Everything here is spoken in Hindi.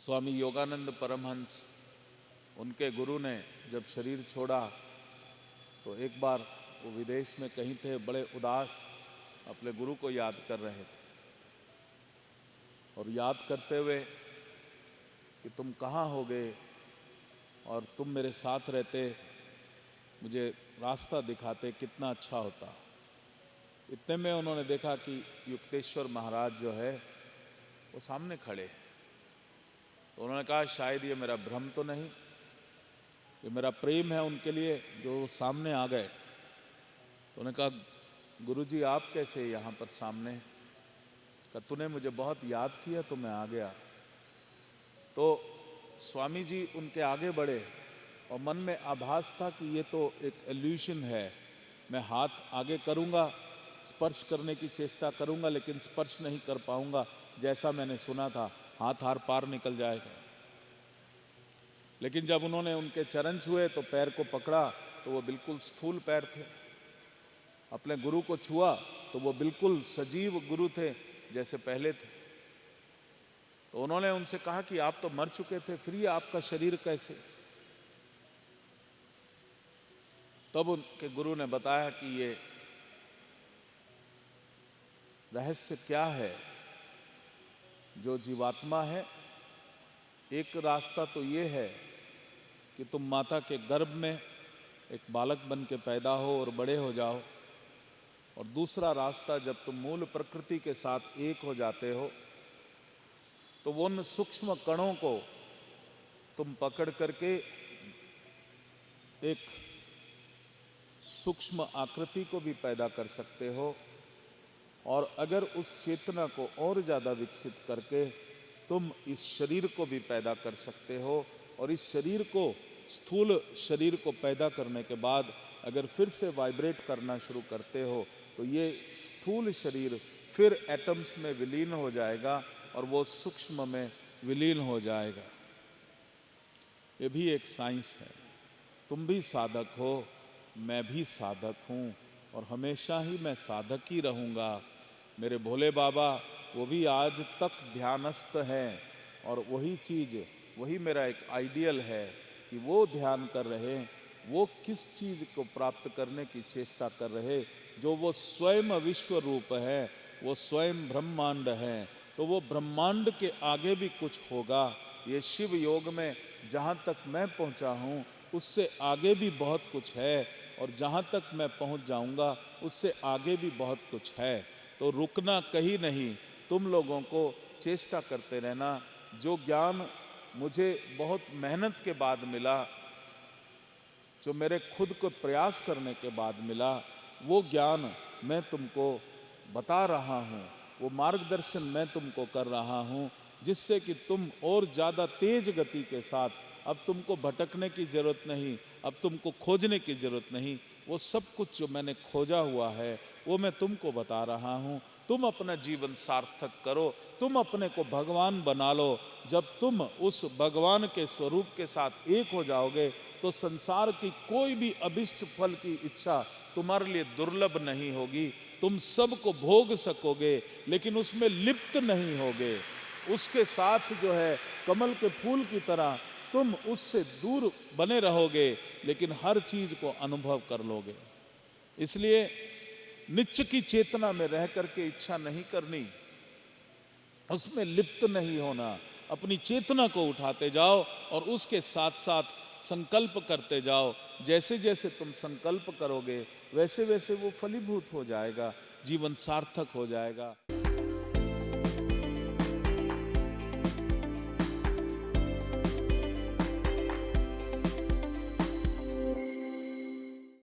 स्वामी योगानंद परमहंस, उनके गुरु ने जब शरीर छोड़ा तो एक बार वो विदेश में कहीं थे, बड़े उदास अपने गुरु को याद कर रहे थे और याद करते हुए कि तुम कहाँ हो गए और तुम मेरे साथ रहते, मुझे रास्ता दिखाते, कितना अच्छा होता। इतने में उन्होंने देखा कि युक्तेश्वर महाराज जो है वो सामने खड़े हैं। तो उन्होंने कहा शायद ये मेरा भ्रम तो नहीं, ये मेरा प्रेम है उनके लिए जो सामने आ गए। तो उन्होंने कहा गुरुजी आप कैसे यहाँ पर सामने? कहा तूने मुझे बहुत याद किया तो मैं आ गया। तो स्वामी जी उनके आगे बढ़े और मन में आभास था कि ये तो एक इल्यूशन है, मैं हाथ आगे करूँगा, स्पर्श करने की चेष्टा करूँगा लेकिन स्पर्श नहीं कर पाऊँगा, जैसा मैंने सुना था हाथ आर पार निकल जाएगा। लेकिन जब उन्होंने उनके चरण छुए तो पैर को पकड़ा तो वो बिल्कुल स्थूल पैर थे। अपने गुरु को छुआ तो वो बिल्कुल सजीव गुरु थे जैसे पहले थे। तो उन्होंने उनसे कहा कि आप तो मर चुके थे, फिर ये आपका शरीर कैसे? तब उनके गुरु ने बताया कि ये रहस्य क्या है। जो जीवात्मा है, एक रास्ता तो ये है कि तुम माता के गर्भ में एक बालक बन के पैदा हो और बड़े हो जाओ, और दूसरा रास्ता जब तुम मूल प्रकृति के साथ एक हो जाते हो तो उन सूक्ष्म कणों को तुम पकड़ करके एक सूक्ष्म आकृति को भी पैदा कर सकते हो, और अगर उस चेतना को और ज़्यादा विकसित करके तुम इस शरीर को भी पैदा कर सकते हो, और इस शरीर को, स्थूल शरीर को पैदा करने के बाद अगर फिर से वाइब्रेट करना शुरू करते हो तो ये स्थूल शरीर फिर एटम्स में विलीन हो जाएगा और वो सूक्ष्म में विलीन हो जाएगा। ये भी एक साइंस है। तुम भी साधक हो, मैं भी साधक हूँ और हमेशा ही मैं साधक ही रहूँगा। मेरे भोले बाबा वो भी आज तक ध्यानस्थ हैं और वही चीज़, वही मेरा एक आइडियल है कि वो ध्यान कर रहे, वो किस चीज़ को प्राप्त करने की चेष्टा कर रहे, जो वो स्वयं विश्व रूप है, वो स्वयं ब्रह्मांड है। तो वो ब्रह्मांड के आगे भी कुछ होगा। ये शिव योग में जहाँ तक मैं पहुँचा हूँ उससे आगे भी बहुत कुछ है, और जहाँ तक मैं पहुँच जाऊँगा उससे आगे भी बहुत कुछ है। तो रुकना कहीं नहीं, तुम लोगों को चेष्टा करते रहना। जो ज्ञान मुझे बहुत मेहनत के बाद मिला, जो मेरे खुद को प्रयास करने के बाद मिला, वो ज्ञान मैं तुमको बता रहा हूँ, वो मार्गदर्शन मैं तुमको कर रहा हूँ, जिससे कि तुम और ज़्यादा तेज गति के साथ, अब तुमको भटकने की ज़रूरत नहीं, अब तुमको खोजने की ज़रूरत नहीं। वो सब कुछ जो मैंने खोजा हुआ है वो मैं तुमको बता रहा हूँ। तुम अपना जीवन सार्थक करो, तुम अपने को भगवान बना लो। जब तुम उस भगवान के स्वरूप के साथ एक हो जाओगे तो संसार की कोई भी अभिष्ट फल की इच्छा तुम्हारे लिए दुर्लभ नहीं होगी। तुम सबको भोग सकोगे लेकिन उसमें लिप्त नहीं होगे। उसके साथ जो है कमल के फूल की तरह तुम उससे दूर बने रहोगे, लेकिन हर चीज को अनुभव कर लोगे। इसलिए नित्य की चेतना में रह करके इच्छा नहीं करनी, उसमें लिप्त नहीं होना। अपनी चेतना को उठाते जाओ और उसके साथ साथ संकल्प करते जाओ। जैसे जैसे तुम संकल्प करोगे वैसे वैसे वो फलीभूत हो जाएगा, जीवन सार्थक हो जाएगा।